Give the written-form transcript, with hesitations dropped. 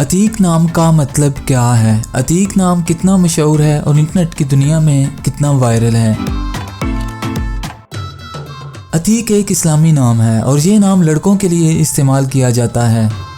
अतीक नाम का मतलब क्या है? अतीक नाम कितना मशहूर है और इंटरनेट की दुनिया में कितना वायरल है? अतीक एक इस्लामी नाम है और ये नाम लड़कों के लिए इस्तेमाल किया जाता है।